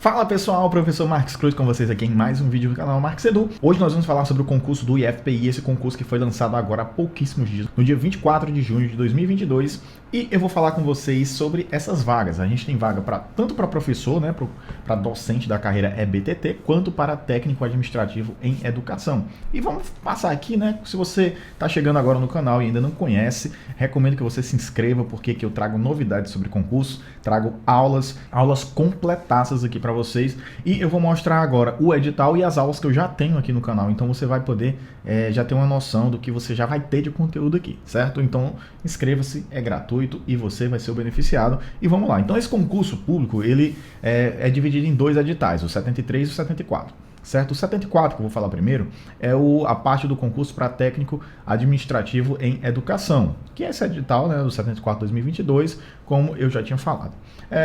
Fala pessoal, professor Marques Cruz com vocês aqui em mais um vídeo do canal Marques Edu. Hoje nós vamos falar sobre o concurso do IFPI, esse concurso que foi lançado agora há pouquíssimos dias, no dia 24 de junho de 2022, e eu vou falar com vocês sobre essas vagas. A gente tem vaga tanto para professor, né, para docente da carreira EBTT, quanto para técnico administrativo em educação. E vamos passar aqui, né, se você está chegando agora no canal e ainda não conhece, recomendo que você se inscreva, porque aqui eu trago novidades sobre concurso, trago aulas completaças aqui para vocês, e eu vou mostrar agora o edital e as aulas que eu já tenho aqui no canal, então você vai poder já ter uma noção do que você já vai ter de conteúdo aqui, certo? Então inscreva-se, é gratuito e você vai ser o beneficiado. E vamos lá, então esse concurso público ele é dividido em dois editais, o 73 e o 74. Certo? O 74, que eu vou falar primeiro, é a parte do concurso para técnico administrativo em educação, que é esse edital, né, do 74/2022, como eu já tinha falado.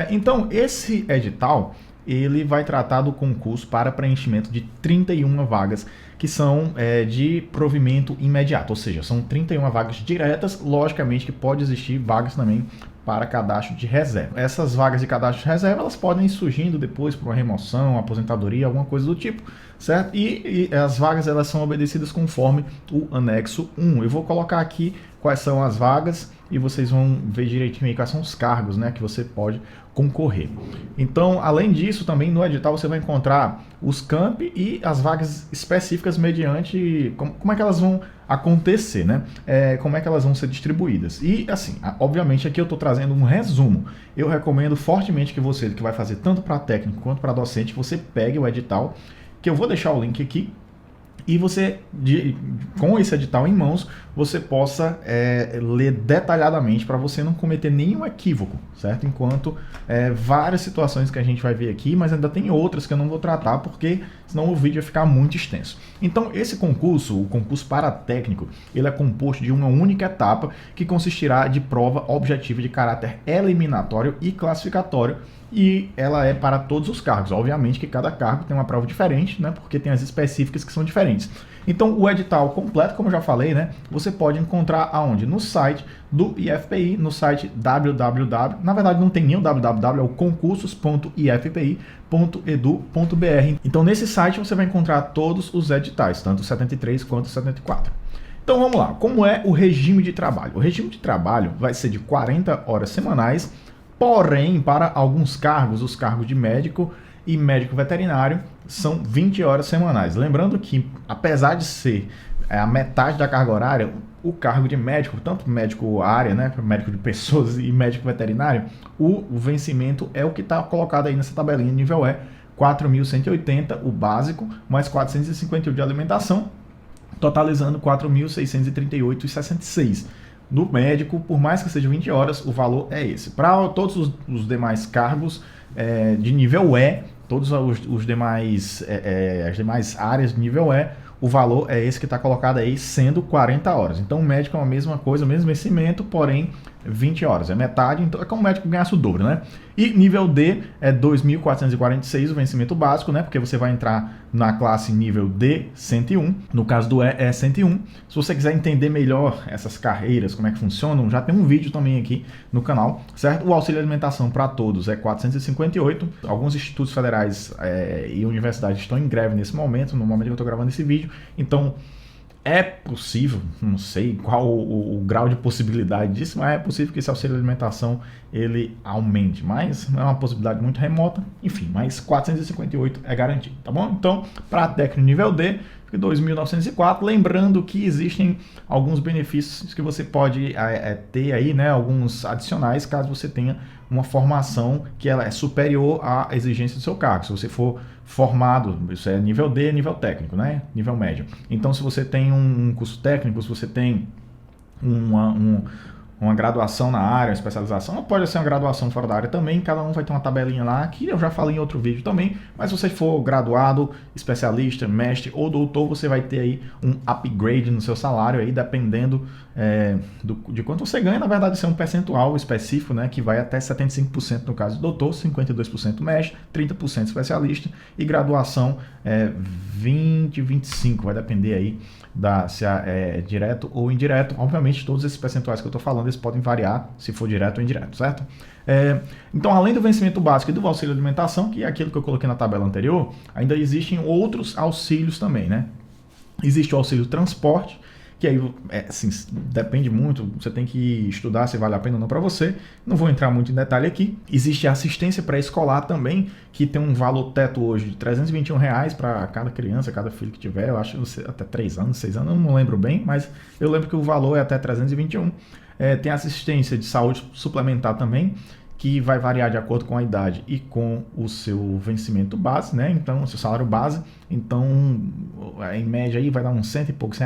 Então, esse edital, ele vai tratar do concurso para preenchimento de 31 vagas, que são de provimento imediato, ou seja, são 31 vagas diretas, logicamente que pode existir vagas também para cadastro de reserva. Essas vagas de cadastro de reserva, elas podem ir surgindo depois por uma remoção, aposentadoria, alguma coisa do tipo, certo? E as vagas, elas são obedecidas conforme o anexo 1. Eu vou colocar aqui quais são as vagas e vocês vão ver direitinho aí quais são os cargos, né, que você pode concorrer. Então, além disso, também no edital você vai encontrar os campi e as vagas específicas mediante como é que elas vão acontecer, né? Como é que elas vão ser distribuídas. E assim, obviamente aqui eu estou trazendo um resumo. Eu recomendo fortemente que você, que vai fazer tanto para técnico quanto para docente, você pegue o edital, que eu vou deixar o link aqui, e você, com esse edital em mãos, você possa ler detalhadamente para você não cometer nenhum equívoco, certo? Enquanto várias situações que a gente vai ver aqui, mas ainda tem outras que eu não vou tratar, porque senão o vídeo vai ficar muito extenso. Então, esse concurso, o concurso para técnico, ele é composto de uma única etapa que consistirá de prova objetiva de caráter eliminatório e classificatório, e ela é para todos os cargos. Obviamente que cada cargo tem uma prova diferente, né? Porque tem as específicas que são diferentes. Então, o edital completo, como eu já falei, né? Você pode encontrar aonde? No site do IFPI, no site www. Na verdade, não tem nem o www, é o concursos.ifpi.edu.br. Então, nesse site você vai encontrar todos os editais, tanto o 73 quanto o 74. Então, vamos lá. Como é o regime de trabalho? O regime de trabalho vai ser de 40 horas semanais. Porém, para alguns cargos, os cargos de médico e médico veterinário, são 20 horas semanais. Lembrando que, apesar de ser a metade da carga horária, o cargo de médico, tanto médico área, né, médico de pessoas e médico veterinário, o vencimento é o que está colocado aí nessa tabelinha, nível E, 4.180, o básico, mais 451 de alimentação, totalizando 4.638,66. No médico, por mais que seja 20 horas, o valor é esse. Para todos os demais cargos de nível E, todos os demais, as demais áreas de nível E, o valor é esse que está colocado aí, sendo 40 horas. Então, o médico é a mesma coisa, o mesmo vencimento, porém 20 horas. É metade, então é como o médico ganhasse o dobro, né? E nível D é 2.446 o vencimento básico, né? Porque você vai entrar na classe nível D 101. No caso do E é 101. Se você quiser entender melhor essas carreiras, como é que funcionam, já tem um vídeo também aqui no canal, certo? O auxílio alimentação para todos é 458. Alguns institutos federais e universidades estão em greve nesse momento, no momento que eu estou gravando esse vídeo. Então, é possível, não sei qual o grau de possibilidade disso, mas é possível que esse auxílio alimentação ele aumente, mas não é uma possibilidade muito remota, enfim, mas 458 é garantido, tá bom? Então, para técnico nível D, 2.904, lembrando que existem alguns benefícios que você pode ter aí, né, alguns adicionais, caso você tenha uma formação que ela é superior à exigência do seu cargo. Se você for formado, isso é nível D, nível técnico, né, nível médio. Então, se você tem um curso técnico, se você tem uma graduação na área, uma especialização, pode ser uma graduação fora da área também, cada um vai ter uma tabelinha lá, que eu já falei em outro vídeo também, mas se você for graduado, especialista, mestre ou doutor, você vai ter aí um upgrade no seu salário, aí, dependendo de quanto você ganha. Na verdade, isso é um percentual específico, né, que vai até 75% no caso de doutor, 52% mestre, 30% especialista, e graduação 20, 25, vai depender aí se é direto ou indireto. Obviamente, todos esses percentuais que eu estou falando eles podem variar se for direto ou indireto, certo? Então, além do vencimento básico e do auxílio alimentação, que é aquilo que eu coloquei na tabela anterior, ainda existem outros auxílios também, né? Existe o auxílio transporte, que aí assim, depende muito, você tem que estudar se vale a pena ou não para você. Não vou entrar muito em detalhe aqui. Existe a assistência pré-escolar também, que tem um valor teto hoje de R$ 321 para cada criança, cada filho que tiver. Eu acho até 3 anos, 6 anos, eu não lembro bem, mas eu lembro que o valor é até 321. Tem assistência de saúde suplementar também, que vai variar de acordo com a idade e com o seu vencimento base, né? Então, o seu salário base. Então, em média aí vai dar uns R$100 e poucos.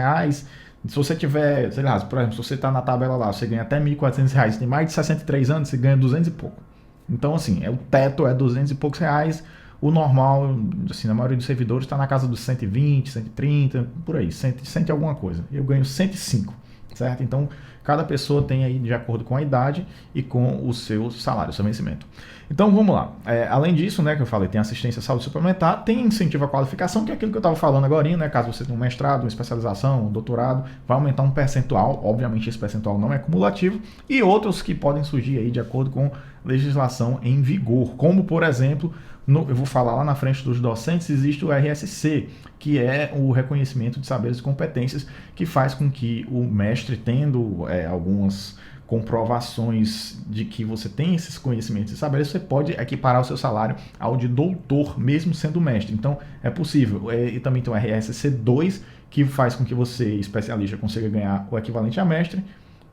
Se você tiver, sei lá, por exemplo, se você está na tabela lá, você ganha até R$1.400, tem mais de 63 anos, você ganha 200 e pouco. Então, assim, o teto é 200 e poucos reais. O normal, assim, na maioria dos servidores está na casa dos 120, 130, por aí, 100 e alguma coisa. Eu ganho 105, certo? Então, cada pessoa tem aí de acordo com a idade e com o seu salário, o seu vencimento. Então, vamos lá. Além disso, né, que eu falei, tem assistência à saúde suplementar, tem incentivo à qualificação, que é aquilo que eu estava falando agora, né? Caso você tenha um mestrado, uma especialização, um doutorado, vai aumentar um percentual. Obviamente, esse percentual não é cumulativo. E outros que podem surgir aí de acordo com legislação em vigor, como, por exemplo, eu vou falar lá na frente dos docentes, existe o RSC, que é o reconhecimento de saberes e competências, que faz com que o mestre, tendo algumas comprovações de que você tem esses conhecimentos e saberes, você pode equiparar o seu salário ao de doutor, mesmo sendo mestre. Então, é possível. E também tem o RSC 2, que faz com que você, especialista, consiga ganhar o equivalente a mestre,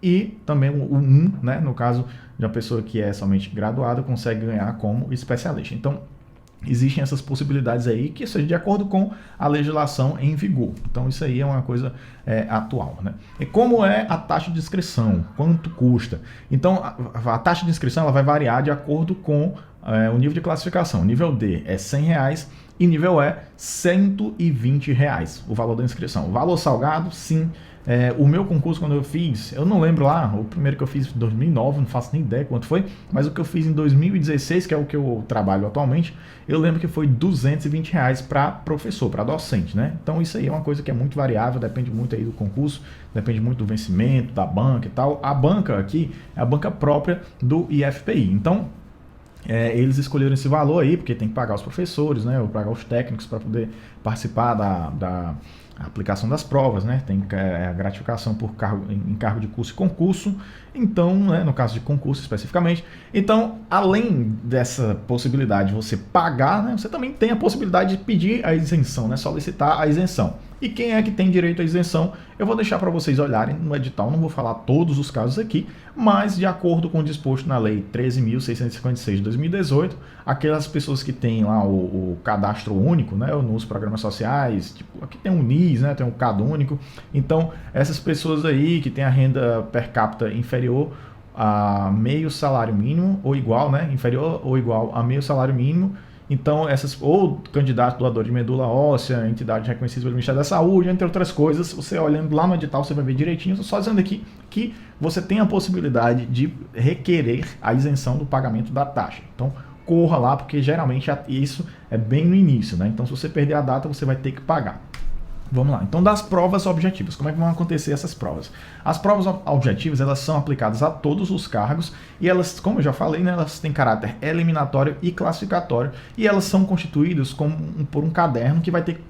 e também o 1, né, no caso de uma pessoa que é somente graduada, consegue ganhar como especialista. Então, existem essas possibilidades aí, que seja de acordo com a legislação em vigor. Então, isso aí é uma coisa atual, né? E como é a taxa de inscrição? Quanto custa? Então, a taxa de inscrição ela vai variar de acordo com o nível de classificação. Nível D é R$100 e nível E, R$120, o valor da inscrição. O valor salgado, sim. O meu concurso, quando eu fiz, eu não lembro lá, o primeiro que eu fiz em 2009, não faço nem ideia quanto foi, mas o que eu fiz em 2016, que é o que eu trabalho atualmente, eu lembro que foi R$220 para professor, para docente, né? Então isso aí é uma coisa que é muito variável, depende muito aí do concurso, depende muito do vencimento, da banca e tal. A banca aqui é a banca própria do IFPI, então eles escolheram esse valor aí, porque tem que pagar os professores, né, ou pagar os técnicos para poder participar da aplicação das provas, né, tem a gratificação por encargo de curso e concurso, então, né, no caso de concurso especificamente. Então, além dessa possibilidade de você pagar, né, você também tem a possibilidade de pedir a isenção, né, solicitar a isenção. E quem é que tem direito à isenção? Eu vou deixar para vocês olharem no edital, não vou falar todos os casos aqui, mas de acordo com o disposto na Lei 13.656 de 2018, aquelas pessoas que têm lá o cadastro único, né, nos programas sociais, tipo, aqui tem o NIS, né, tem o CAD único, então essas pessoas aí que têm a renda per capita inferior a meio salário mínimo, ou igual, né, inferior ou igual a meio salário mínimo, então, ou candidato doador de medula óssea, entidade reconhecida pelo Ministério da Saúde, entre outras coisas, você olhando lá no edital, você vai ver direitinho, só dizendo aqui que você tem a possibilidade de requerer a isenção do pagamento da taxa. Então, corra lá, porque geralmente isso é bem no início, né? Então, se você perder a data, você vai ter que pagar. Vamos lá, então das provas objetivas, como é que vão acontecer essas provas? As provas objetivas, elas são aplicadas a todos os cargos e elas, como eu já falei, né, elas têm caráter eliminatório e classificatório e elas são constituídas por um caderno que vai ter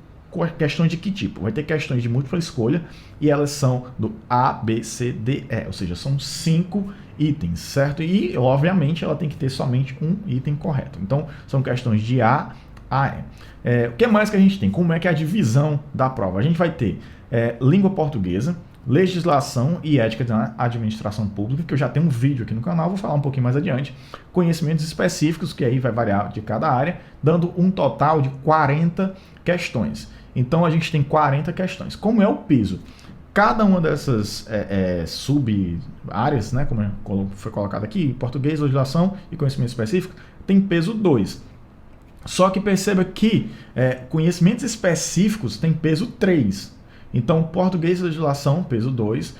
questões de que tipo? Vai ter questões de múltipla escolha e elas são do A, B, C, D, E, ou seja, são 5 itens, certo? E, obviamente, ela tem que ter somente um item correto. Então, são questões de A a E. O que mais que a gente tem? Como é que é a divisão da prova? A gente vai ter língua portuguesa, legislação e ética da administração pública, que eu já tenho um vídeo aqui no canal, vou falar um pouquinho mais adiante. Conhecimentos específicos, que aí vai variar de cada área, dando um total de 40 questões. Então a gente tem 40 questões. Como é o peso? Cada uma dessas sub-áreas, né, como foi colocado aqui, português, legislação e conhecimento específico, tem peso 2. Só que perceba que conhecimentos específicos tem peso 3. Então, português e legislação, peso 2.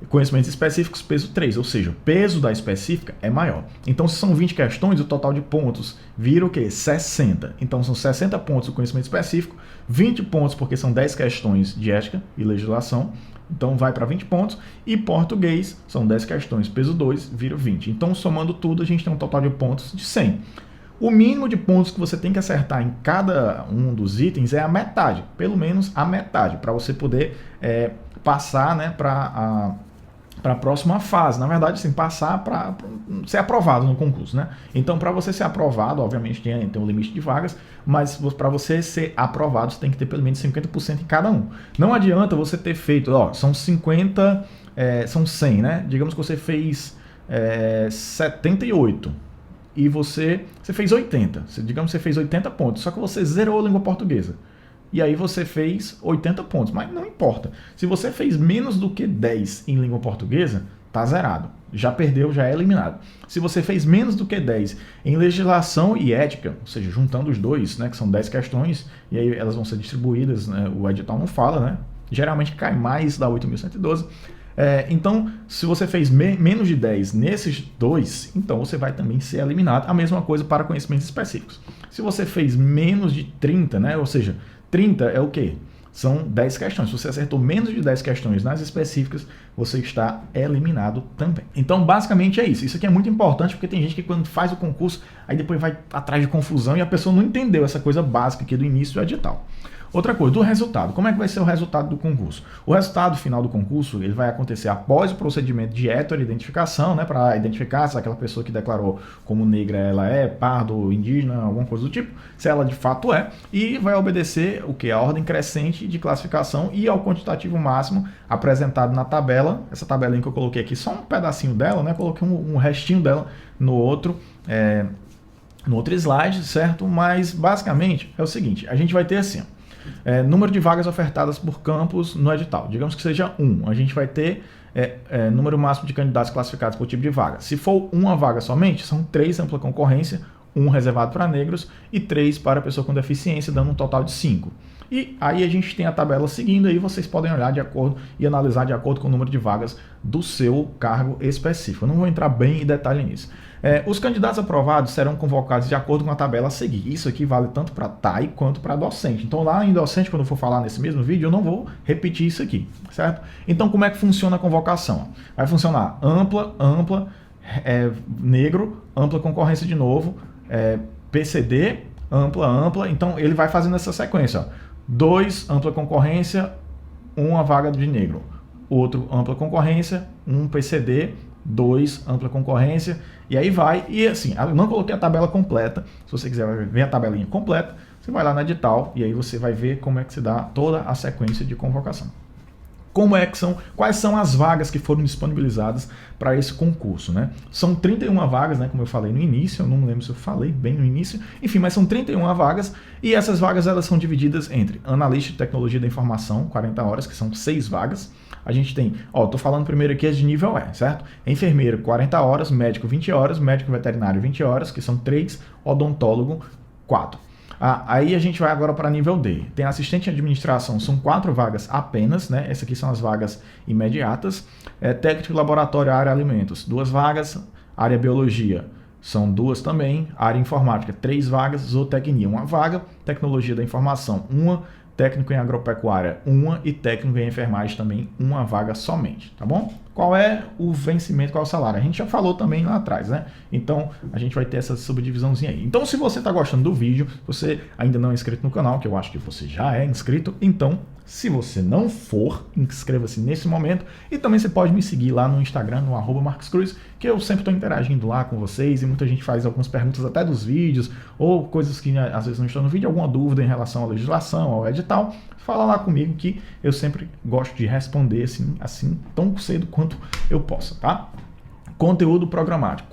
Conhecimentos específicos, peso 3, ou seja, o peso da específica é maior. Então, se são 20 questões, o total de pontos vira o quê? 60. Então, são 60 pontos do conhecimento específico, 20 pontos porque são 10 questões de ética e legislação, então vai para 20 pontos, e português são 10 questões, peso 2, vira 20. Então, somando tudo, a gente tem um total de pontos de 100. O mínimo de pontos que você tem que acertar em cada um dos itens é a metade, pelo menos a metade, para você poder passar, né, para a próxima fase. Na verdade, assim, passar para ser aprovado no concurso, né? Então, para você ser aprovado, obviamente tem um limite de vagas, mas para você ser aprovado, você tem que ter pelo menos 50% em cada um. Não adianta você ter feito, são 50, são 100, né? Digamos que você fez 78 e você fez 80. Digamos que você fez 80 pontos, só que você zerou a língua portuguesa. E aí você fez 80 pontos, mas não importa. Se você fez menos do que 10 em língua portuguesa, tá zerado. Já perdeu, já é eliminado. Se você fez menos do que 10 em legislação e ética, ou seja, juntando os dois, né, que são 10 questões, e aí elas vão ser distribuídas, né, o edital não fala, né? Geralmente cai mais da 8.112. Então, se você fez menos de 10 nesses dois, então você vai também ser eliminado. A mesma coisa para conhecimentos específicos. Se você fez menos de 30, né, ou seja, 30 é o quê? São 10 questões. Se você acertou menos de 10 questões nas específicas, você está eliminado também. Então, basicamente é isso. Isso aqui é muito importante porque tem gente que quando faz o concurso, aí depois vai atrás de confusão e a pessoa não entendeu essa coisa básica aqui do início do edital. Outra coisa, do resultado. Como é que vai ser o resultado do concurso? O resultado final do concurso ele vai acontecer após o procedimento de heteroidentificação, né, para identificar se aquela pessoa que declarou como negra ela é, pardo, indígena, alguma coisa do tipo, se ela de fato é, e vai obedecer o que? A ordem crescente de classificação e ao quantitativo máximo apresentado na tabela. Essa tabelinha que eu coloquei aqui, só um pedacinho dela, né, coloquei um restinho dela no outro slide, certo? Mas basicamente é o seguinte, a gente vai ter assim, número de vagas ofertadas por campus no edital. Digamos que seja 1. A gente vai ter número máximo de candidatos classificados por tipo de vaga. Se for uma vaga somente, são 3 ampla concorrência, 1 reservado para negros e 3 para pessoa com deficiência, dando um total de 5. E aí a gente tem a tabela seguindo, aí vocês podem olhar de acordo e analisar de acordo com o número de vagas do seu cargo específico. Eu não vou entrar bem em detalhe nisso. Os candidatos aprovados serão convocados de acordo com a tabela a seguir. Isso aqui vale tanto para TAI quanto para docente. Então lá em docente, quando eu for falar nesse mesmo vídeo, eu não vou repetir isso aqui, certo? Então como é que funciona a convocação? Vai funcionar ampla, negro, ampla concorrência de novo, PCD, ampla. Então ele vai fazendo essa sequência, ó. 2, ampla concorrência, 1 vaga de negro. Outro, ampla concorrência, 1 PCD, 2, ampla concorrência, e aí vai. E assim, eu não coloquei a tabela completa. Se você quiser ver a tabelinha completa, você vai lá no edital e aí você vai ver como é que se dá toda a sequência de convocação. Quais são as vagas que foram disponibilizadas para esse concurso, né? São 31 vagas, né, como eu falei no início, eu não lembro se eu falei bem no início, enfim, mas são 31 vagas e essas vagas elas são divididas entre analista de tecnologia da informação, 40 horas, que são 6 vagas. A gente tem, tô falando primeiro aqui as de nível E, certo? Enfermeiro, 40 horas, médico, 20 horas, médico veterinário, 20 horas, que são 3, odontólogo, 4. Aí a gente vai agora para nível D. Tem assistente de administração, são 4 vagas apenas, né? Essas aqui são as vagas imediatas. Técnico de laboratório, área alimentos, 2 vagas. Área biologia, são 2 também. Área informática, 3 vagas. Zootecnia, 1 vaga. Tecnologia da informação, 1. Técnico em agropecuária, 1. E técnico em enfermagem também, 1 vaga somente, tá bom? Qual é o vencimento, qual é o salário? A gente já falou também lá atrás, né? Então, a gente vai ter essa subdivisãozinha aí. Então, se você está gostando do vídeo, você ainda não é inscrito no canal, que eu acho que você já é inscrito, então, se você não for, inscreva-se nesse momento. E também você pode me seguir lá no Instagram, no @MarcosCruz, que eu sempre estou interagindo lá com vocês e muita gente faz algumas perguntas até dos vídeos ou coisas que às vezes não estão no vídeo, alguma dúvida em relação à legislação, ao edital. Fala lá comigo que eu sempre gosto de responder assim tão cedo quanto eu possa, tá? Conteúdo programático.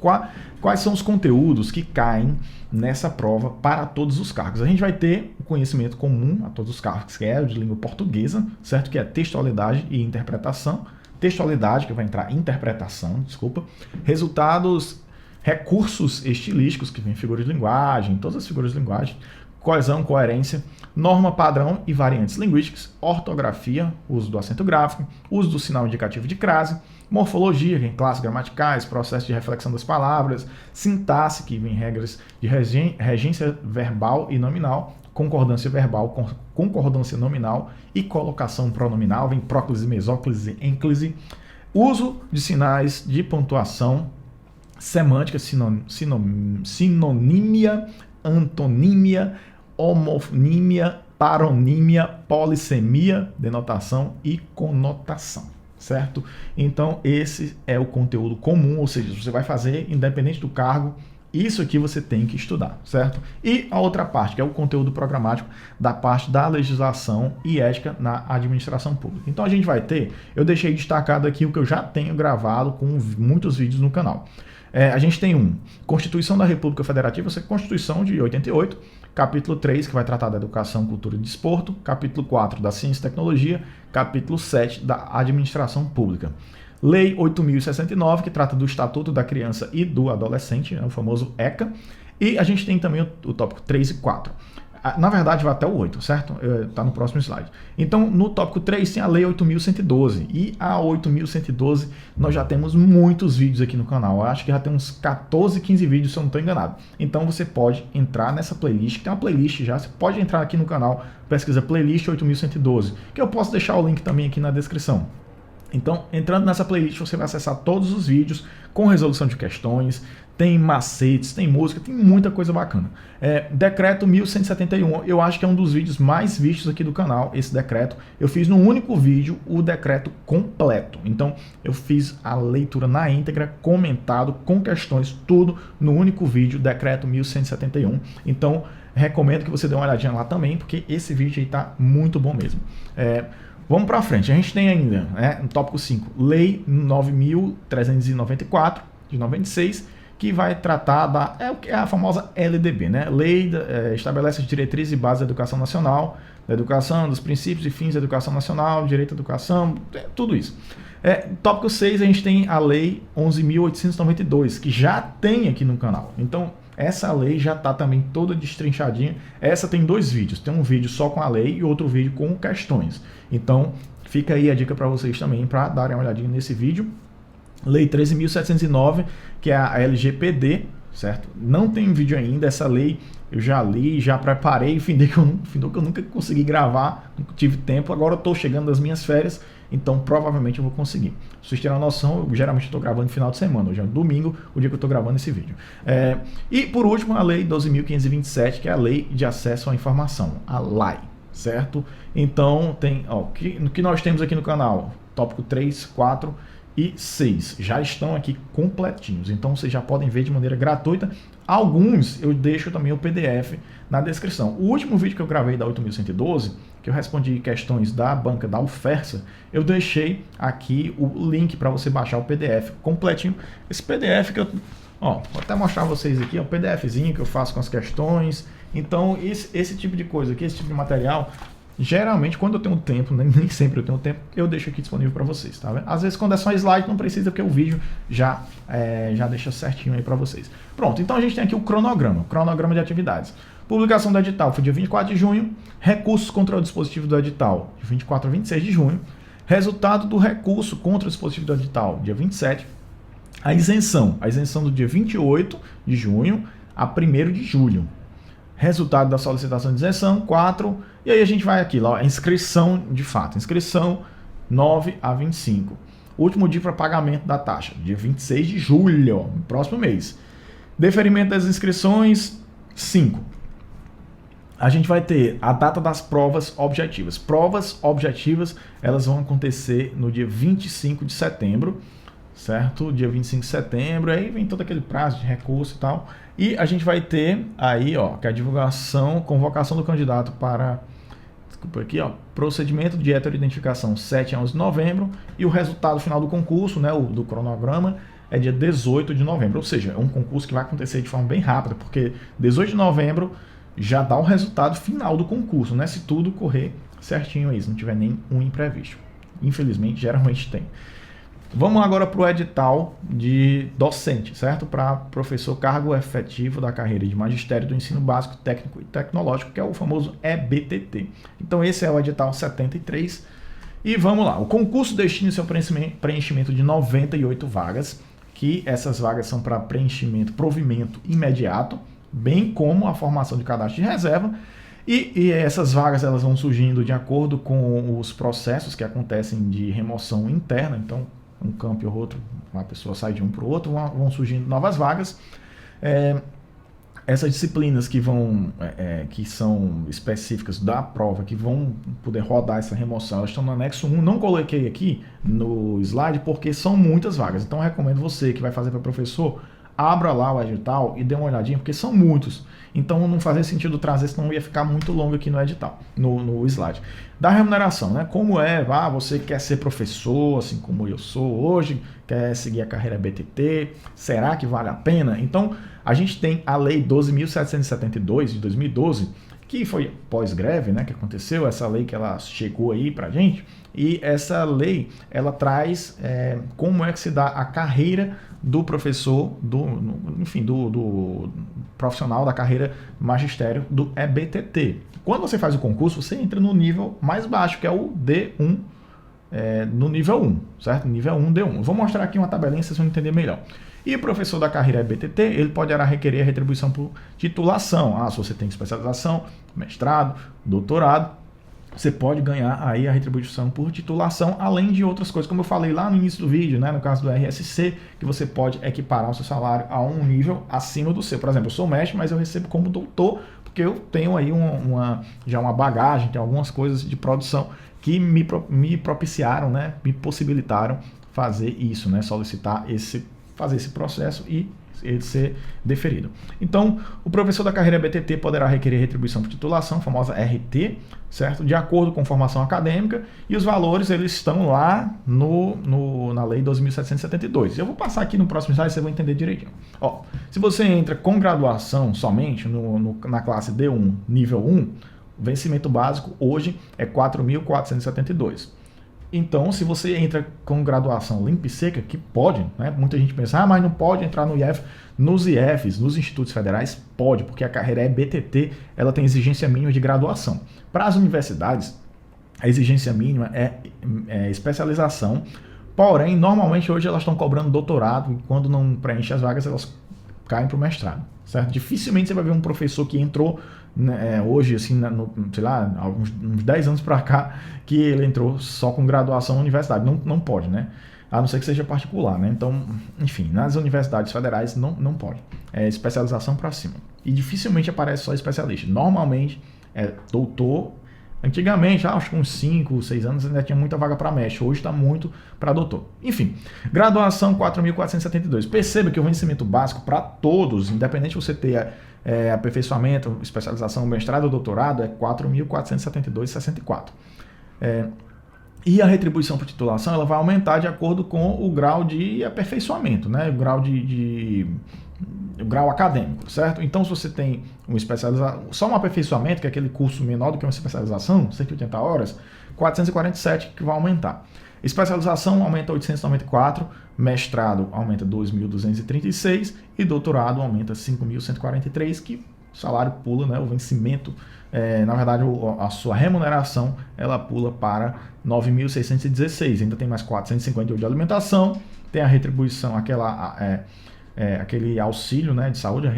Quais são os conteúdos que caem nessa prova para todos os cargos? A gente vai ter o conhecimento comum a todos os cargos, que é o de língua portuguesa, certo? Que é textualidade e interpretação. Textualidade, que vai entrar interpretação, desculpa. Resultados, recursos estilísticos, que vem figuras de linguagem, todas as figuras de linguagem. coesão, coerência, norma padrão e variantes linguísticas, ortografia, uso do acento gráfico, uso do sinal indicativo de crase, morfologia, que é classes gramaticais, processo de reflexão das palavras, sintaxe, que vem regras de regência verbal e nominal, concordância verbal, concordância nominal e colocação pronominal, vem próclise, mesóclise, ênclise, uso de sinais de pontuação, semântica, sinonímia, antonímia, homonímia, paronímia, polissemia, denotação e conotação, certo? Então esse é o conteúdo comum, ou seja, você vai fazer independente do cargo, isso aqui você tem que estudar, certo? E a outra parte, que é o conteúdo programático da parte da legislação e ética na administração pública. Então a gente vai ter, eu deixei destacado aqui o que eu já tenho gravado com muitos vídeos no canal. A gente tem Constituição da República Federativa, essa é a Constituição de 88, capítulo 3, que vai tratar da educação, cultura e desporto, capítulo 4, da ciência e tecnologia, capítulo 7, da administração pública. Lei 8.069, que trata do Estatuto da Criança e do Adolescente, o famoso ECA, e a gente tem também o tópico 3 e 4. Na verdade, vai até o 8, certo? Está no próximo slide. Então, no tópico 3 tem a Lei 8.112. E a 8.112, nós já temos muitos vídeos aqui no canal. Eu acho que já tem uns 14, 15 vídeos, se eu não estou enganado. Então, você pode entrar nessa playlist, que tem uma playlist já. Você pode entrar aqui no canal, pesquisa Playlist 8.112, que eu posso deixar o link também aqui na descrição. Então, entrando nessa playlist, você vai acessar todos os vídeos com resolução de questões, tem macetes, tem música, tem muita coisa bacana. Decreto 1171, eu acho que é um dos vídeos mais vistos aqui do canal, esse decreto. Eu fiz num único vídeo o decreto completo. Então, eu fiz a leitura na íntegra, comentado, com questões, tudo no único vídeo, decreto 1171. Então, recomendo que você dê uma olhadinha lá também, porque esse vídeo aí tá muito bom mesmo. Vamos para frente, a gente tem ainda, no tópico 5, Lei 9.394, de 96, que vai tratar é a famosa LDB, né? Lei estabelece as diretrizes e bases da educação nacional, da educação, dos princípios e fins da educação nacional, direito à educação, tudo isso. Tópico 6, a gente tem a Lei 11.892, que já tem aqui no canal. Então, essa lei já está também toda destrinchadinha. Essa tem dois vídeos. Tem um vídeo só com a lei e outro vídeo com questões. Então, fica aí a dica para vocês também, para darem uma olhadinha nesse vídeo. Lei 13.709, que é a LGPD, certo? Não tem vídeo ainda. Essa lei eu já li, já preparei. Findou que eu nunca consegui gravar, nunca tive tempo. Agora eu estou chegando das minhas férias, então provavelmente eu vou conseguir. Se vocês terem uma noção, eu geralmente estou gravando no final de semana. Hoje é domingo, o dia que eu estou gravando esse vídeo. E por último, a Lei 12.527, que é a Lei de Acesso à Informação, a LAI, certo? Então, tem o que nós temos aqui no canal, tópico 3, 4 e 6, já estão aqui completinhos. Então, vocês já podem ver de maneira gratuita. Alguns eu deixo também o PDF na descrição. O último vídeo que eu gravei da 8.112, que eu respondi questões da banca da UFERSA, eu deixei aqui o link para você baixar o PDF completinho. Esse PDF que eu... vou até mostrar vocês aqui, o PDFzinho que eu faço com as questões. Então, esse tipo de coisa aqui, esse tipo de material, geralmente quando eu tenho tempo, nem sempre eu tenho tempo, eu deixo aqui disponível para vocês, tá vendo? Às vezes quando é só slide não precisa, porque o vídeo já deixa certinho aí para vocês. Pronto, então a gente tem aqui o cronograma de atividades. Publicação do edital foi dia 24 de junho, recursos contra o dispositivo do edital, de 24 a 26 de junho, resultado do recurso contra o dispositivo do edital, dia 27, a isenção do dia 28 de junho a 1º de julho, resultado da solicitação de isenção, 4, e aí a gente vai aqui, a inscrição de fato, inscrição 9 a 25, último dia para pagamento da taxa, dia 26 de julho, próximo mês, deferimento das inscrições, 5. A gente vai ter a data das provas objetivas. Provas objetivas, elas vão acontecer no dia 25 de setembro, certo? Dia 25 de setembro, aí vem todo aquele prazo de recurso e tal. E a gente vai ter aí, que é a divulgação, convocação do candidato para, procedimento de heteroidentificação 7 a 11 de novembro, e o resultado final do concurso, né, do cronograma, é dia 18 de novembro. Ou seja, é um concurso que vai acontecer de forma bem rápida, porque 18 de novembro já dá o resultado final do concurso, né? Se tudo correr certinho aí, se não tiver nenhum imprevisto. Infelizmente, geralmente tem. Vamos agora para o edital de docente, certo? Para professor cargo efetivo da carreira de magistério do ensino básico, técnico e tecnológico, que é o famoso EBTT. Então esse é o edital 73. E vamos lá. O concurso destina seu preenchimento de 98 vagas, que essas vagas são para preenchimento, provimento imediato, bem como a formação de cadastro de reserva. E essas vagas elas vão surgindo de acordo com os processos que acontecem de remoção interna. Então, um campo e outro, uma pessoa sai de um para o outro, vão surgindo novas vagas. Essas disciplinas que são específicas da prova, que vão poder rodar essa remoção, elas estão no anexo 1. Não coloquei aqui no slide porque são muitas vagas. Então, eu recomendo você que vai fazer para professor, abra lá o edital e dê uma olhadinha, porque são muitos. Então não fazia sentido trazer, senão ia ficar muito longo aqui no edital, no slide. Da remuneração, né? Como você quer ser professor, assim como eu sou hoje, quer seguir a carreira BTT, será que vale a pena? Então, a gente tem a Lei 12.772 de 2012, que foi pós-greve, né, que aconteceu, essa lei que ela chegou aí pra gente, e essa lei, ela traz como é que se dá a carreira do professor, do profissional da carreira magistério do EBTT. Quando você faz o concurso, você entra no nível mais baixo, que é o D1, no nível 1, certo? Nível 1, D1. Eu vou mostrar aqui uma tabelinha, vocês vão entender melhor. E o professor da carreira EBTT, ele poderá requerer a retribuição por titulação. Se você tem especialização, mestrado, doutorado, você pode ganhar aí a retribuição por titulação, além de outras coisas, como eu falei lá no início do vídeo, né, no caso do RSC, que você pode equiparar o seu salário a um nível acima do seu. Por exemplo, eu sou mestre, mas eu recebo como doutor, porque eu tenho aí já uma bagagem, tem algumas coisas de produção que me propiciaram, né, me possibilitaram fazer isso, né, fazer esse processo e ele ser deferido. Então, o professor da carreira BTT poderá requerer retribuição por titulação, famosa RT, certo? De acordo com formação acadêmica, e os valores eles estão lá na Lei 2.772. Eu vou passar aqui no próximo slide, você vai entender direitinho. Se você entra com graduação somente na classe D1, nível 1, o vencimento básico hoje é 4.472. Então, se você entra com graduação limpa e seca, que pode, né? Muita gente pensa, mas não pode entrar no IF. Nos IFs, nos institutos federais, pode, porque a carreira EBTT, ela tem exigência mínima de graduação. Para as universidades, a exigência mínima é especialização, porém, normalmente hoje elas estão cobrando doutorado, e quando não preenche as vagas, elas caem para o mestrado, certo? Dificilmente você vai ver um professor que entrou, né, hoje, assim, sei lá, uns 10 anos para cá, que ele entrou só com graduação na universidade. Não pode, né? A não ser que seja particular, né? Então, enfim, nas universidades federais não pode. É especialização para cima. E dificilmente aparece só especialista. Normalmente é doutor. Antigamente, acho que uns 5, 6 anos ainda tinha muita vaga para mestre. Hoje está muito para doutor. Enfim, graduação 4.472. Perceba que o vencimento básico para todos, independente de você ter aperfeiçoamento, especialização, mestrado ou doutorado, é 4.472,64. E a retribuição por titulação ela vai aumentar de acordo com o grau de aperfeiçoamento, né? O grau o grau acadêmico, certo? Então, se você tem só um aperfeiçoamento, que é aquele curso menor do que uma especialização, 180 horas, 447 que vai aumentar. Especialização aumenta 894, mestrado aumenta 2.236 e doutorado aumenta 5.143, que o salário pula, né? O vencimento, na verdade, a sua remuneração, ela pula para 9.616. Ainda tem mais 458 de alimentação, tem a retribuição, aquele auxílio, né, de saúde, a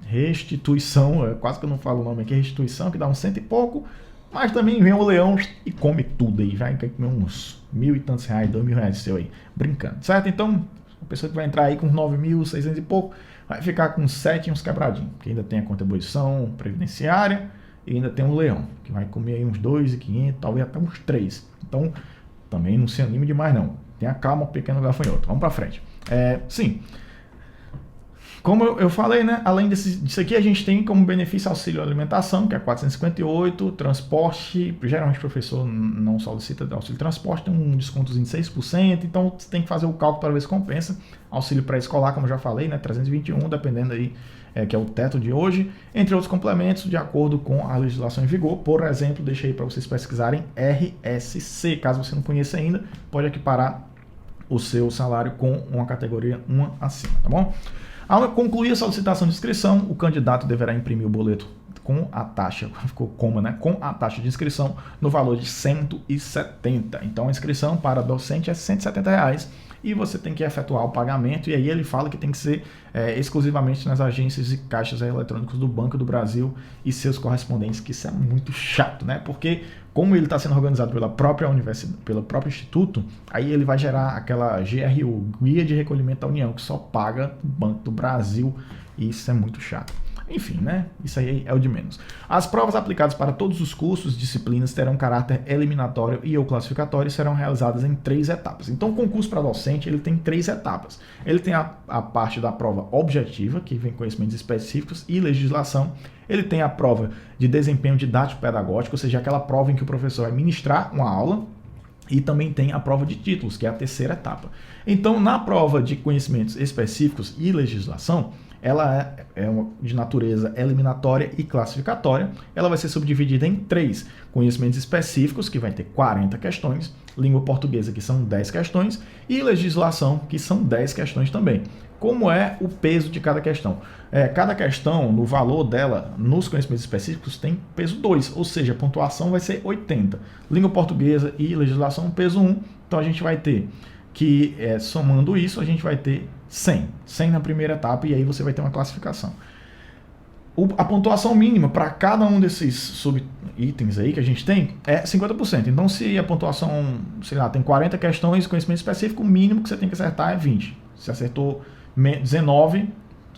restituição, quase que eu não falo o nome aqui, restituição, que dá uns 100 e pouco, mas também vem o leão e come tudo aí, vai comer uns 1.000 e tantos reais, 2.000 reais seu aí, brincando, certo? Então, a pessoa que vai entrar aí com 9.600 e pouco, vai ficar com 7 e uns quebradinhos, porque ainda tem a contribuição previdenciária e ainda tem um leão, que vai comer aí uns 2.500, talvez até uns 3. Então, também não se anime demais não. Tenha calma, pequeno gafanhoto. Vamos para frente. Sim, como eu falei, né? Além disso aqui, a gente tem como benefício auxílio alimentação, que é 458, transporte, geralmente o professor não solicita auxílio transporte, tem um descontozinho de 6%, então você tem que fazer o cálculo para ver se compensa. Auxílio pré-escolar, como eu já falei, né? 321, dependendo aí que é o teto de hoje, entre outros complementos, de acordo com a legislação em vigor. Por exemplo, deixei aí para vocês pesquisarem RSC, caso você não conheça ainda, pode equiparar o seu salário com uma categoria 1 acima, tá bom? Ao concluir a solicitação de inscrição, o candidato deverá imprimir o boleto com a taxa, ficou coma, né? Com a taxa de inscrição no valor de 170. Então a inscrição para docente é R$170 e você tem que efetuar o pagamento, e aí ele fala que tem que ser exclusivamente nas agências e caixas eletrônicos do Banco do Brasil e seus correspondentes, que isso é muito chato, né? Porque como ele está sendo organizado pela própria universidade, pelo próprio instituto, aí ele vai gerar aquela GRU, Guia de Recolhimento da União, que só paga o Banco do Brasil, e isso é muito chato. Enfim, né? Isso aí é o de menos. As provas aplicadas para todos os cursos, disciplinas, terão caráter eliminatório e ou classificatório e serão realizadas em 3 etapas. Então, o concurso para docente, ele tem 3 etapas. Ele tem a parte da prova objetiva, que vem conhecimentos específicos e legislação. Ele tem a prova de desempenho didático-pedagógico, ou seja, aquela prova em que o professor vai ministrar uma aula. E também tem a prova de títulos, que é a 3ª etapa. Então, na prova de conhecimentos específicos e legislação, ela é de natureza eliminatória e classificatória. Ela vai ser subdividida em 3. Conhecimentos específicos, que vai ter 40 questões, língua portuguesa, que são 10 questões, e legislação, que são 10 questões também. Como é o peso de cada questão? Cada questão, no valor dela, nos conhecimentos específicos, tem peso 2, ou seja, a pontuação vai ser 80. Língua portuguesa e legislação, peso 1. Então a gente vai ter que, somando isso, a gente vai ter 100. 100 na primeira etapa, e aí você vai ter uma classificação. A pontuação mínima para cada um desses subitens aí que a gente tem é 50%. Então, se a pontuação, sei lá, tem 40 questões, conhecimento específico, o mínimo que você tem que acertar é 20. Se acertou 19,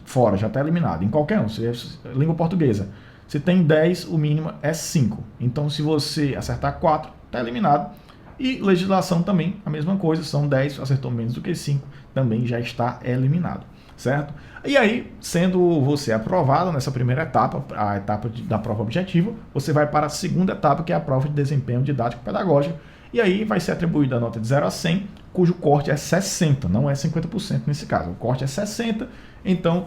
fora, já está eliminado. Em qualquer um, se é língua portuguesa. Se tem 10, o mínimo é 5. Então, se você acertar 4, está eliminado. E legislação também, a mesma coisa, são 10, acertou menos do que 5, também já está eliminado, certo? E aí, sendo você aprovado nessa primeira etapa, a etapa da prova objetiva, você vai para a segunda etapa, que é a prova de desempenho didático-pedagógico, e aí vai ser atribuída a nota de 0 a 100, cujo corte é 60, não é 50% nesse caso, o corte é 60, então,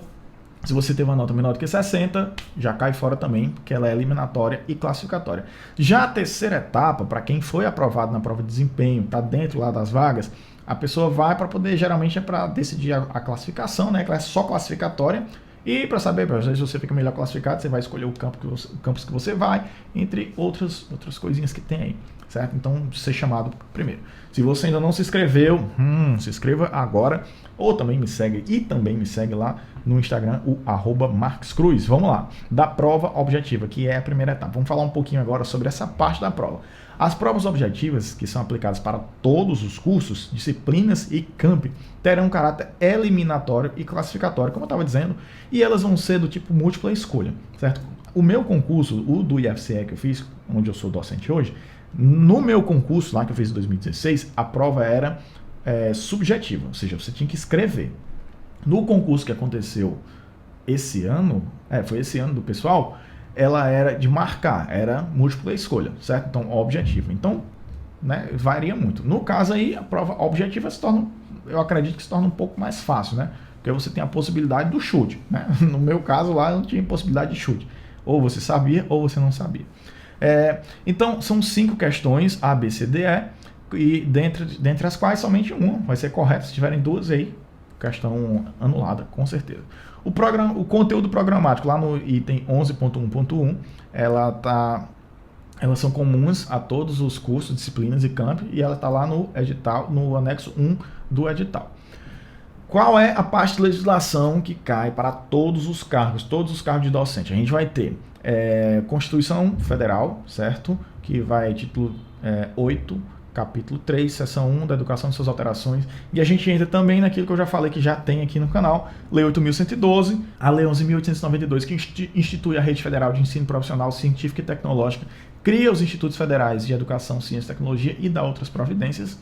se você teve uma nota menor do que 60, já cai fora também, porque ela é eliminatória e classificatória. Já a terceira etapa, para quem foi aprovado na prova de desempenho, está dentro lá das vagas, a pessoa vai para poder, geralmente é para decidir a classificação, né? Que ela é só classificatória, e para saber, às vezes você fica melhor classificado, você vai escolher o campus que você vai, entre outras coisinhas que tem aí, certo? Então, ser chamado primeiro. Se você ainda não se inscreveu, se inscreva agora, ou também me segue lá no Instagram, o @marquescruz. Vamos lá, da prova objetiva, que é a primeira etapa. Vamos falar um pouquinho agora sobre essa parte da prova. As provas objetivas, que são aplicadas para todos os cursos, disciplinas e campi, terão caráter eliminatório e classificatório, como eu estava dizendo, e elas vão ser do tipo múltipla escolha, certo? O meu concurso, o do IFCE que eu fiz, onde eu sou docente hoje, no meu concurso lá que eu fiz em 2016, a prova era subjetiva, ou seja, você tinha que escrever. No concurso que aconteceu esse ano, foi esse ano do pessoal, ela era de marcar, era múltipla escolha, certo? Então, objetiva. Então, né, varia muito. No caso aí, a prova objetiva se torna, eu acredito que se torna um pouco mais fácil, né? Porque você tem a possibilidade do chute, né? No meu caso lá, eu não tinha possibilidade de chute. Ou você sabia, ou você não sabia. Então, são 5 questões, A, B, C, D, E, e dentre as quais somente uma vai ser correta. Se tiverem 2 aí, questão anulada, com certeza. O conteúdo programático, lá no item 11.1.1, elas são comuns a todos os cursos, disciplinas e campi, e ela está lá no edital, no anexo 1 do edital. Qual é a parte de legislação que cai para todos os cargos de docente? A gente vai ter Constituição Federal, certo? Que vai título 8, capítulo 3, seção 1 da Educação e suas alterações. E a gente entra também naquilo que eu já falei que já tem aqui no canal, Lei 8.112, a Lei 11.892, que institui a Rede Federal de Ensino Profissional, Científica e Tecnológica, cria os Institutos Federais de Educação, Ciência e Tecnologia e dá outras providências.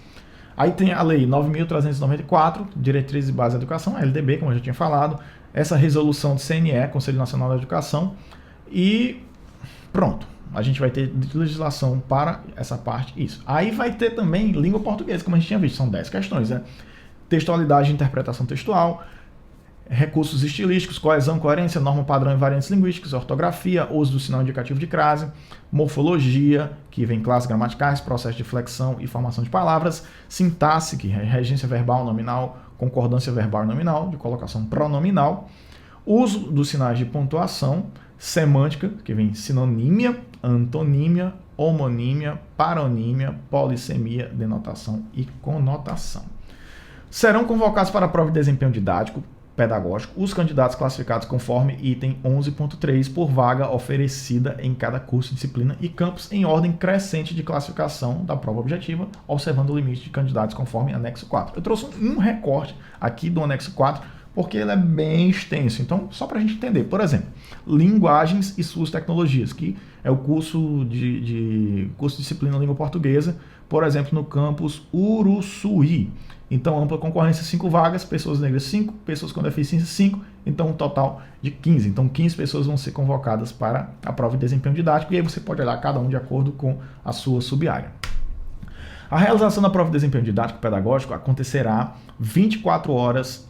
Aí tem a Lei 9.394, Diretrizes e Bases da Educação, a LDB, como eu já tinha falado, essa resolução do CNE, Conselho Nacional da Educação, e pronto. A gente vai ter legislação para essa parte, isso. Aí vai ter também língua portuguesa, como a gente tinha visto, são 10 questões, né? Textualidade e interpretação textual, recursos estilísticos, coesão, coerência, norma padrão e variantes linguísticas, ortografia, uso do sinal indicativo de crase, morfologia, que vem classes gramaticais, processo de flexão e formação de palavras, sintaxe, que é regência verbal nominal, concordância verbal e nominal, de colocação pronominal, uso dos sinais de pontuação, semântica, que vem sinonímia, antonímia, homonímia, paronímia, polissemia, denotação e conotação. Serão convocados para a prova de desempenho didático pedagógico os candidatos classificados conforme item 11.3 por vaga oferecida em cada curso, disciplina e campus em ordem crescente de classificação da prova objetiva, observando o limite de candidatos conforme anexo 4. Eu trouxe um recorte aqui do anexo 4 porque ele é bem extenso. Então, só para a gente entender, por exemplo, linguagens e suas tecnologias, que é o curso de disciplina língua portuguesa, por exemplo, no campus Uruçuí. Então, ampla concorrência, 5 vagas, pessoas negras 5, pessoas com deficiência 5, então um total de 15. Então, 15 pessoas vão ser convocadas para a prova de desempenho didático, e aí você pode olhar cada um de acordo com a sua sub-área. A realização da prova de desempenho didático pedagógico acontecerá 24 horas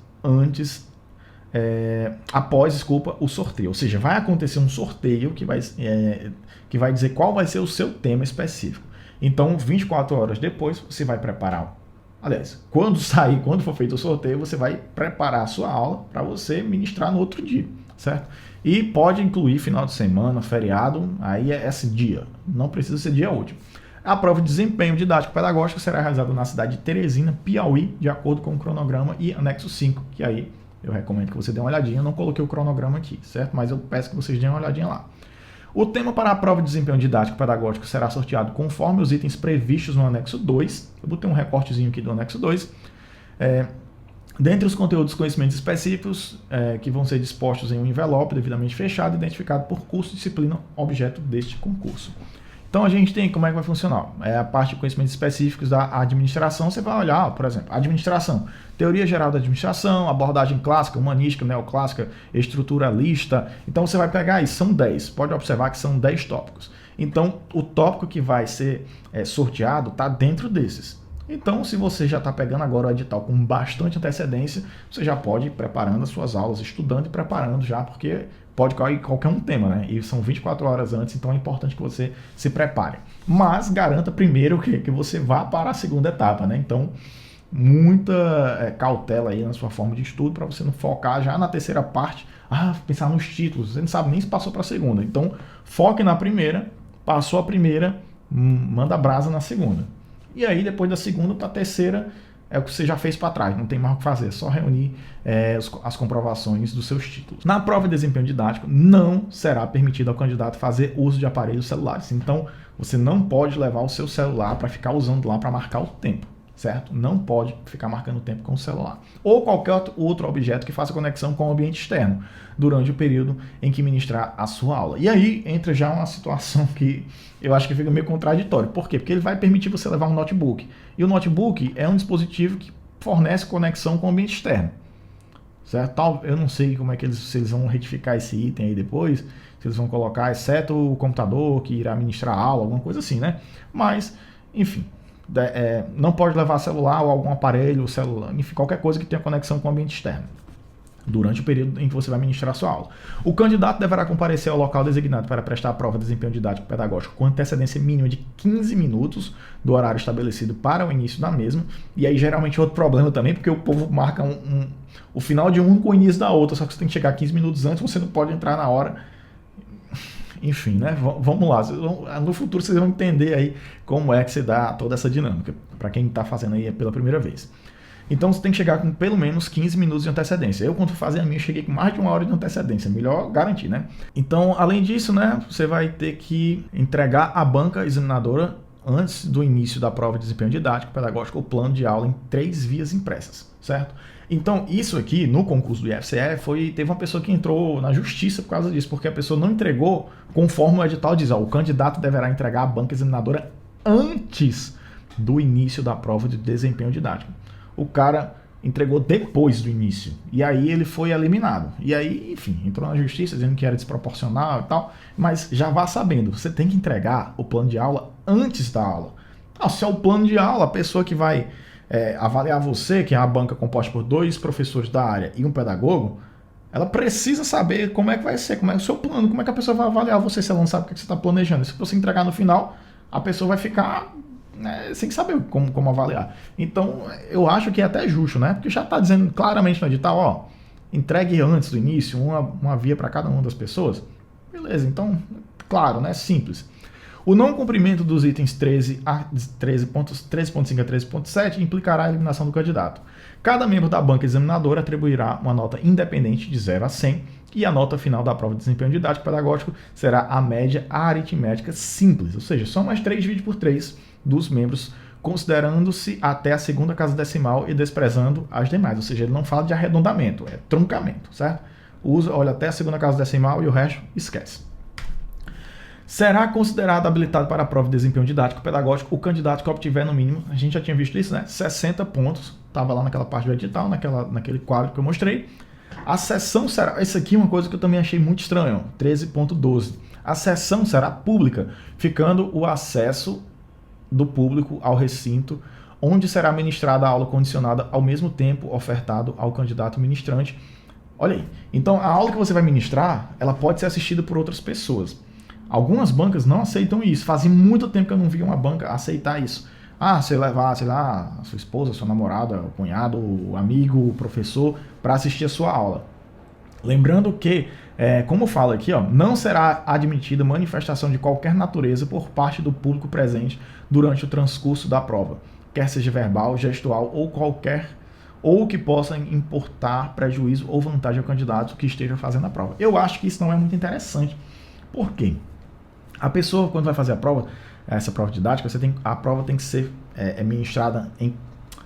após o sorteio. Ou seja, vai acontecer um sorteio que vai dizer qual vai ser o seu tema específico. Então, 24 horas depois, você vai preparar. Aliás, quando for feito o sorteio, você vai preparar a sua aula para você ministrar no outro dia, certo? E pode incluir final de semana, feriado, aí é esse dia. Não precisa ser dia útil. A prova de desempenho didático pedagógico será realizada na cidade de Teresina, Piauí, de acordo com o cronograma e anexo 5, que aí eu recomendo que você dê uma olhadinha. Eu não coloquei o cronograma aqui, certo? Mas eu peço que vocês deem uma olhadinha lá. O tema para a prova de desempenho didático pedagógico será sorteado conforme os itens previstos no anexo 2. Eu botei um recortezinho aqui do anexo 2. Dentre os conteúdos conhecimentos específicos que vão ser dispostos em um envelope devidamente fechado, identificado por curso, disciplina, objeto deste concurso. Então a gente tem como é que vai funcionar. A parte de conhecimentos específicos da administração, você vai olhar, por exemplo, administração, teoria geral da administração, abordagem clássica, humanística, neoclássica, estruturalista. Então você vai pegar isso, são 10. Pode observar que são 10 tópicos. Então o tópico que vai ser sorteado está dentro desses. Então, se você já está pegando agora o edital com bastante antecedência, você já pode ir preparando as suas aulas, estudando e preparando já, porque pode cair qualquer um tema, né? E são 24 horas antes, então é importante que você se prepare. Mas garanta primeiro que você vá para a segunda etapa, né? Então, muita cautela aí na sua forma de estudo para você não focar já na terceira parte, pensar nos títulos, você não sabe nem se passou para a segunda. Então, foque na primeira, passou a primeira, manda brasa na segunda. E aí, depois da segunda para a terceira, é o que você já fez para trás, não tem mais o que fazer, é só reunir as comprovações dos seus títulos. Na prova de desempenho didático, não será permitido ao candidato fazer uso de aparelhos celulares. Então, você não pode levar o seu celular para ficar usando lá para marcar o tempo, certo? Não pode ficar marcando o tempo com o celular. Ou qualquer outro objeto que faça conexão com o ambiente externo durante o período em que ministrar a sua aula. E aí entra já uma situação que eu acho que fica meio contraditório. Por quê? Porque ele vai permitir você levar um notebook. E o notebook é um dispositivo que fornece conexão com o ambiente externo, certo? Eu não sei como é que se eles vão retificar esse item aí depois, se eles vão colocar, exceto o computador que irá ministrar a aula, alguma coisa assim, né? Mas, enfim, não pode levar celular ou algum aparelho, celular, enfim, qualquer coisa que tenha conexão com o ambiente externo durante o período em que você vai ministrar a sua aula. O candidato deverá comparecer ao local designado para prestar a prova de desempenho didático pedagógico com antecedência mínima de 15 minutos do horário estabelecido para o início da mesma. E aí, geralmente, outro problema também, porque o povo marca o final de um com o início da outra, só que você tem que chegar 15 minutos antes, você não pode entrar na hora. Enfim, né? Vamos lá. No futuro vocês vão entender aí como é que se dá toda essa dinâmica, para quem está fazendo aí pela primeira vez. Então você tem que chegar com pelo menos 15 minutos de antecedência. Eu, quando fui fazer a minha, cheguei com mais de 1 hora de antecedência. Melhor garantir, né? Então, além disso, né, você vai ter que entregar à banca examinadora, antes do início da prova de desempenho didático pedagógico, o plano de aula em 3 vias impressas, certo? Então, isso aqui, no concurso do IFCE, teve uma pessoa que entrou na justiça por causa disso, porque a pessoa não entregou conforme o edital diz. O candidato deverá entregar à banca examinadora antes do início da prova de desempenho didático. O cara entregou depois do início, e aí ele foi eliminado. E aí, enfim, entrou na justiça dizendo que era desproporcional e tal, mas já vá sabendo, você tem que entregar o plano de aula antes da aula. Se é o plano de aula, a pessoa que vai avaliar você, que é uma banca composta por 2 professores da área e um pedagogo, ela precisa saber como é que vai ser, como é o seu plano, como é que a pessoa vai avaliar você se ela não sabe o que você está planejando. Se você entregar no final, a pessoa vai ficar, né, sem saber como avaliar. Então, eu acho que é até justo, né? Porque já está dizendo claramente no edital, ó, entregue antes do início uma via para cada uma das pessoas. Beleza, então, claro, né? Simples. O não cumprimento dos itens 13.5 a 13.7 implicará a eliminação do candidato. Cada membro da banca examinadora atribuirá uma nota independente de 0 a 100 e a nota final da prova de desempenho didático pedagógico será a média aritmética simples, ou seja, só mais 3 dividido por 3 dos membros, considerando-se até a segunda casa decimal e desprezando as demais. Ou seja, ele não fala de arredondamento, é truncamento, certo? Olha até a segunda casa decimal e o resto esquece. Será considerado habilitado para a prova de desempenho didático pedagógico o candidato que obtiver no mínimo, a gente já tinha visto isso, né? 60 pontos, estava lá naquela parte do edital, naquele quadro que eu mostrei. A sessão será, isso aqui é uma coisa que eu também achei muito estranho, 13.12. A sessão será pública, ficando o acesso do público ao recinto, onde será ministrada a aula condicionada ao mesmo tempo ofertado ao candidato ministrante. Olha aí, então a aula que você vai ministrar, ela pode ser assistida por outras pessoas. Algumas bancas não aceitam isso. Fazia muito tempo que eu não via uma banca aceitar isso. Ah, você levar, sei lá, a sua esposa, a sua namorada, o cunhado, o amigo, o professor, para assistir a sua aula. Lembrando que, como fala aqui, ó, não será admitida manifestação de qualquer natureza por parte do público presente durante o transcurso da prova, quer seja verbal, gestual ou que possa importar prejuízo ou vantagem ao candidato que esteja fazendo a prova. Eu acho que isso não é muito interessante. Por quê? A pessoa, quando vai fazer essa prova didática, a prova tem que ser ministrada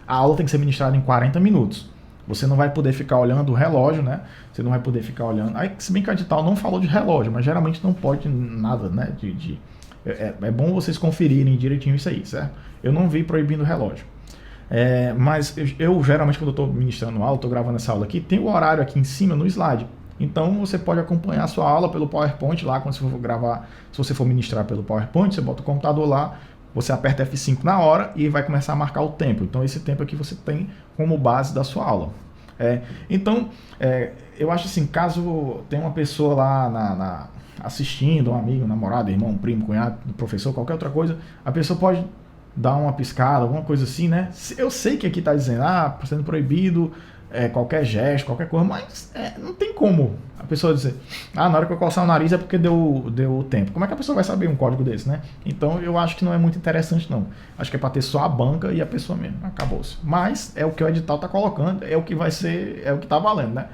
a aula tem que ser ministrada em 40 minutos. Você não vai poder ficar olhando o relógio, né? Você não vai poder ficar olhando. Aí, se bem que o edital não falou de relógio, mas geralmente não pode nada, né? É bom vocês conferirem direitinho isso aí, certo? Eu não vi proibindo o relógio. Mas eu geralmente, quando eu estou ministrando aula, estou gravando essa aula aqui, tem o horário aqui em cima no slide. Então você pode acompanhar a sua aula pelo PowerPoint lá, quando você for gravar, se você for ministrar pelo PowerPoint, você bota o computador lá, você aperta F5 na hora e vai começar a marcar o tempo. Então esse tempo aqui você tem como base da sua aula. Então, eu acho assim, caso tenha uma pessoa lá assistindo, um amigo, um namorado, irmão, um primo, cunhado, professor, qualquer outra coisa, a pessoa pode dar uma piscada, alguma coisa assim, né? Eu sei que aqui está dizendo, sendo proibido qualquer gesto, qualquer coisa, mas não tem como a pessoa dizer, na hora que eu coçar o nariz é porque deu tempo. Como é que a pessoa vai saber um código desse, né? Então eu acho que não é muito interessante, não. Acho que é para ter só a banca e a pessoa mesmo. Acabou-se. Mas é o que o edital está colocando, é o que vai ser, é o que está valendo, né?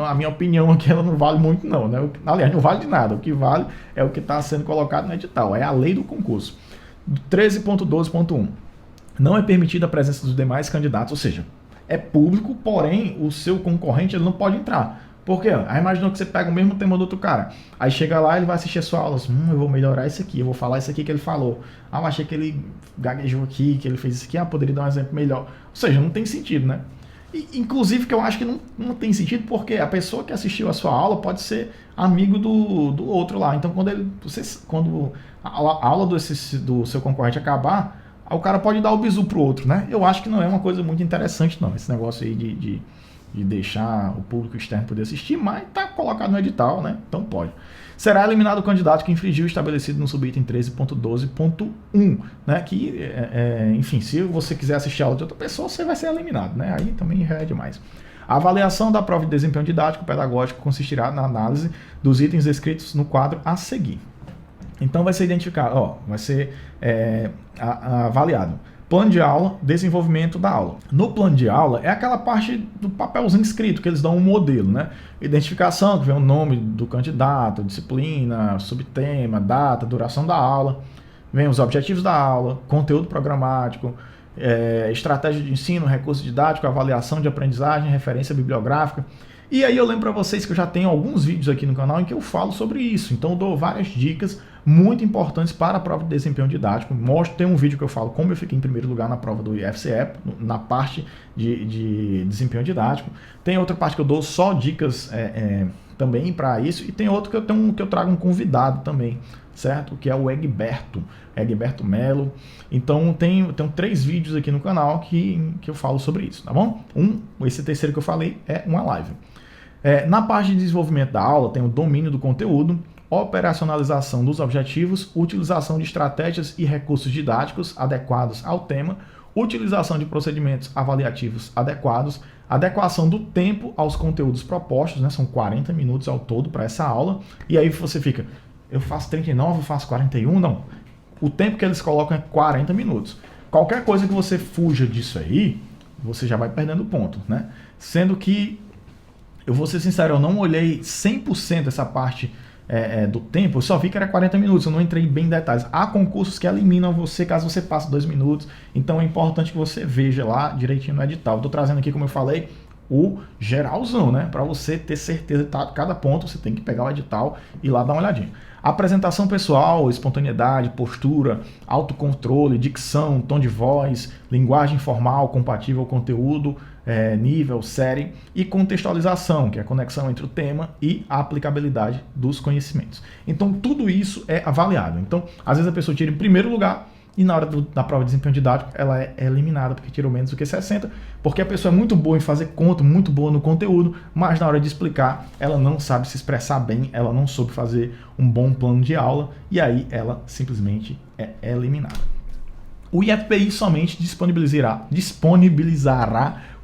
A minha opinião aqui, ela não vale muito, não, né? Aliás, não vale de nada. O que vale é o que está sendo colocado no edital. É a lei do concurso. 13.12.1. Não é permitida a presença dos demais candidatos, ou seja, é público, porém o seu concorrente ele não pode entrar. Por quê? Aí imaginou que você pega o mesmo tema do outro cara. Aí chega lá, ele vai assistir a sua aula. Eu vou melhorar isso aqui, eu vou falar isso aqui que ele falou. Eu achei que ele gaguejou aqui, que ele fez isso aqui. Poderia dar um exemplo melhor. Ou seja, não tem sentido, né? E, inclusive que eu acho que não tem sentido porque a pessoa que assistiu a sua aula pode ser amigo do outro lá. Então quando a aula do seu concorrente acabar, o cara pode dar o bizu pro outro, né? Eu acho que não é uma coisa muito interessante, não, esse negócio aí de deixar o público externo poder assistir, mas tá colocado no edital, né? Então pode. Será eliminado o candidato que infringiu o estabelecido no subitem 13.12.1, né? Que, enfim, se você quiser assistir a aula de outra pessoa, você vai ser eliminado, né? Aí também é demais. A avaliação da prova de desempenho didático pedagógico consistirá na análise dos itens descritos no quadro a seguir. Então vai ser identificado, vai ser avaliado. Plano de aula, desenvolvimento da aula. No plano de aula é aquela parte do papelzinho escrito, que eles dão um modelo, né? Identificação, que vem o nome do candidato, disciplina, subtema, data, duração da aula. Vem os objetivos da aula, conteúdo programático, estratégia de ensino, recurso didático, avaliação de aprendizagem, referência bibliográfica. E aí eu lembro para vocês que eu já tenho alguns vídeos aqui no canal em que eu falo sobre isso. Então eu dou várias dicas muito importantes para a prova de desempenho didático. Tem um vídeo que eu falo como eu fiquei em primeiro lugar na prova do IFCE, na parte de desempenho didático. Tem outra parte que eu dou só dicas também para isso, e tem outro que eu trago um convidado também, certo? Que é o Egberto Melo. Então tenho 3 vídeos aqui no canal que eu falo sobre isso, tá bom? Esse terceiro que eu falei é uma live. Na parte de desenvolvimento da aula tem o domínio do conteúdo, operacionalização dos objetivos, utilização de estratégias e recursos didáticos adequados ao tema, utilização de procedimentos avaliativos adequados, adequação do tempo aos conteúdos propostos, né? São 40 minutos ao todo para essa aula. E aí você fica, eu faço 39, eu faço 41? Não. O tempo que eles colocam é 40 minutos. Qualquer coisa que você fuja disso aí, você já vai perdendo ponto, né? Sendo que, eu vou ser sincero, eu não olhei 100% essa parte do tempo, eu só vi que era 40 minutos, eu não entrei bem em detalhes. Há concursos que eliminam você caso você passe 2 minutos, então é importante que você veja lá direitinho no edital. Estou trazendo aqui, como eu falei, o geralzão, né? Para você ter certeza de cada ponto, você tem que pegar o edital e lá dar uma olhadinha. Apresentação pessoal, espontaneidade, postura, autocontrole, dicção, tom de voz, linguagem formal, compatível ao conteúdo, nível, série e contextualização, que é a conexão entre o tema e a aplicabilidade dos conhecimentos. Então, tudo isso é avaliado. Então, às vezes a pessoa tira em primeiro lugar e na hora da prova de desempenho didático ela é eliminada porque tirou menos do que 60, porque a pessoa é muito boa em fazer conta, muito boa no conteúdo, mas na hora de explicar ela não sabe se expressar bem, ela não soube fazer um bom plano de aula e aí ela simplesmente é eliminada. O IFPI somente disponibilizará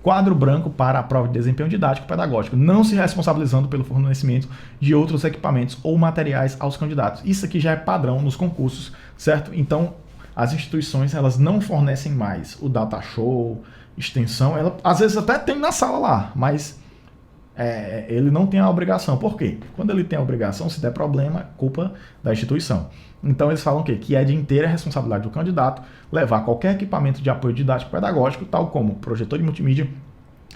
quadro branco para a prova de desempenho didático pedagógico, não se responsabilizando pelo fornecimento de outros equipamentos ou materiais aos candidatos. Isso aqui já é padrão nos concursos, certo? Então, as instituições elas não fornecem mais o data show, extensão, ela às vezes até tem na sala lá, mas ele não tem a obrigação. Por quê? Quando ele tem a obrigação, se der problema, culpa da instituição. Então eles falam o quê? Que é de inteira responsabilidade do candidato levar qualquer equipamento de apoio didático pedagógico, tal como projetor de multimídia,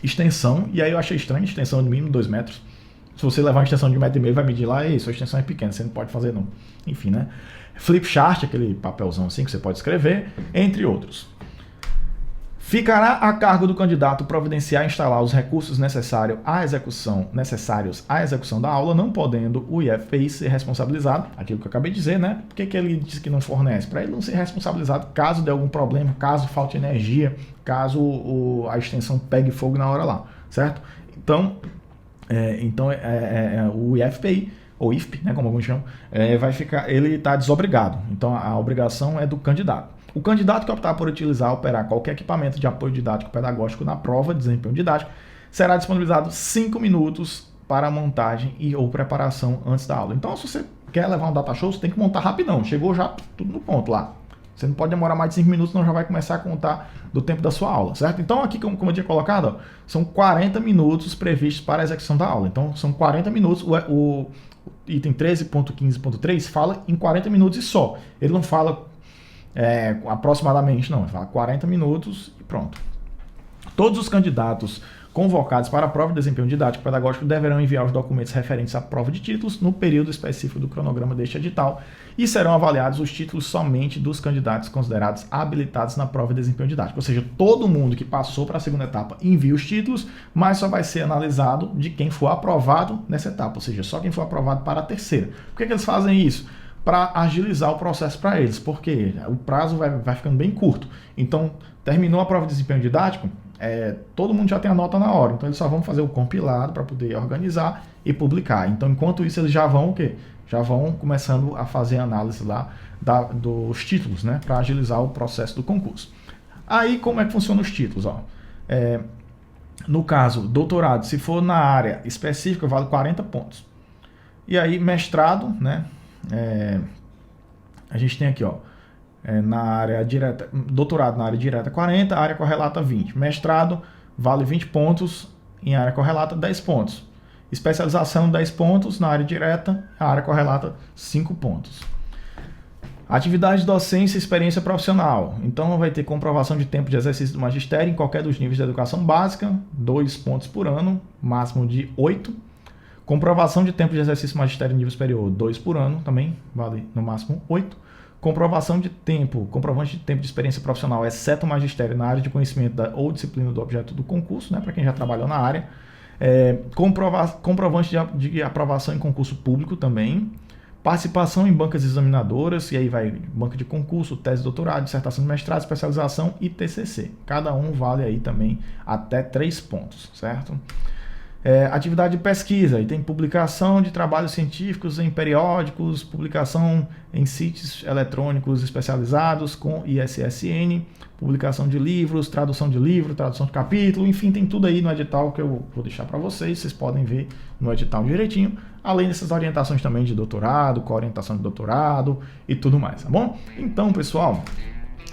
extensão, e aí eu achei estranho, extensão de mínimo 2 metros. Se você levar uma extensão de 1,5 metro, vai medir lá, e sua extensão é pequena, você não pode fazer não. Enfim, né? Flip chart, aquele papelzão assim que você pode escrever, entre outros. Ficará a cargo do candidato providenciar e instalar os recursos necessários à execução da aula, não podendo o IFPI ser responsabilizado, aquilo que eu acabei de dizer, né? Por que ele disse que não fornece? Para ele não ser responsabilizado caso dê algum problema, caso falte energia, caso a extensão pegue fogo na hora lá, certo? Então o IFPI, ou IFP, né, como alguns chamam, ele está desobrigado. Então a obrigação é do candidato. O candidato que optar por operar qualquer equipamento de apoio didático pedagógico na prova de desempenho didático será disponibilizado 5 minutos para a montagem ou preparação antes da aula. Então, se você quer levar um data show, você tem que montar rapidão. Chegou já tudo no ponto lá. Você não pode demorar mais de 5 minutos, senão já vai começar a contar do tempo da sua aula, certo? Então, aqui, como eu tinha colocado, ó, são 40 minutos previstos para a execução da aula. Então, são 40 minutos. O item 13.15.3 fala em 40 minutos e só. Ele não fala aproximadamente, não. Ele fala 40 minutos e pronto. Todos os candidatos convocados para a prova de desempenho didático pedagógico deverão enviar os documentos referentes à prova de títulos no período específico do cronograma deste edital e serão avaliados os títulos somente dos candidatos considerados habilitados na prova de desempenho didático. Ou seja, todo mundo que passou para a segunda etapa envia os títulos, mas só vai ser analisado de quem for aprovado nessa etapa, ou seja, só quem for aprovado para a terceira. Por que eles fazem isso? Para agilizar o processo para eles, porque o prazo vai ficando bem curto. Então, terminou a prova de desempenho didático, todo mundo já tem a nota na hora, então eles só vão fazer o compilado para poder organizar e publicar. Então, enquanto isso, eles já vão começando a fazer análise lá dos títulos, né, para agilizar o processo do concurso. Aí, como é que funcionam os títulos? Ó? No caso, doutorado, se for na área específica, vale 40 pontos. E aí, mestrado, né, a gente tem aqui, ó, na área direta, doutorado na área direta 40, área correlata 20. Mestrado vale 20 pontos, em área correlata 10 pontos. Especialização 10 pontos, na área direta, a área correlata 5 pontos. Atividade de docência e experiência profissional. Então vai ter comprovação de tempo de exercício do magistério em qualquer dos níveis de educação básica, 2 pontos por ano, máximo de 8. Comprovação de tempo de exercício magistério em nível superior, 2 por ano, também vale no máximo 8. Comprovante de tempo de experiência profissional, exceto o magistério na área de conhecimento ou disciplina do objeto do concurso, né, para quem já trabalhou na área. comprovante de aprovação em concurso público também, participação em bancas examinadoras, e aí vai banca de concurso, tese de doutorado, dissertação de mestrado, especialização e TCC. Cada um vale aí também até 3 pontos, certo? Atividade de pesquisa, e tem publicação de trabalhos científicos em periódicos, publicação em sites eletrônicos especializados com ISSN, publicação de livros, tradução de capítulo, enfim, tem tudo aí no edital que eu vou deixar para vocês podem ver no edital direitinho, além dessas orientações também de doutorado, com orientação de doutorado e tudo mais, tá bom? Então, pessoal,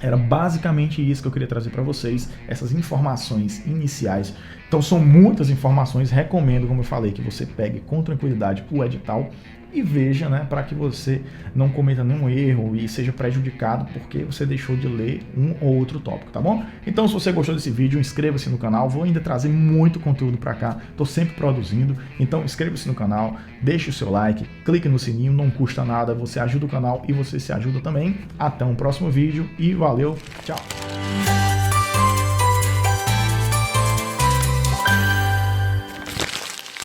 era basicamente isso que eu queria trazer para vocês, essas informações iniciais. Então são muitas informações, recomendo, como eu falei, que você pegue com tranquilidade o edital e veja, né, para que você não cometa nenhum erro e seja prejudicado porque você deixou de ler um ou outro tópico, tá bom? Então, se você gostou desse vídeo, inscreva-se no canal, vou ainda trazer muito conteúdo para cá, tô sempre produzindo, então inscreva-se no canal, deixe o seu like, clique no sininho, não custa nada, você ajuda o canal e você se ajuda também. Até um próximo vídeo e valeu, tchau!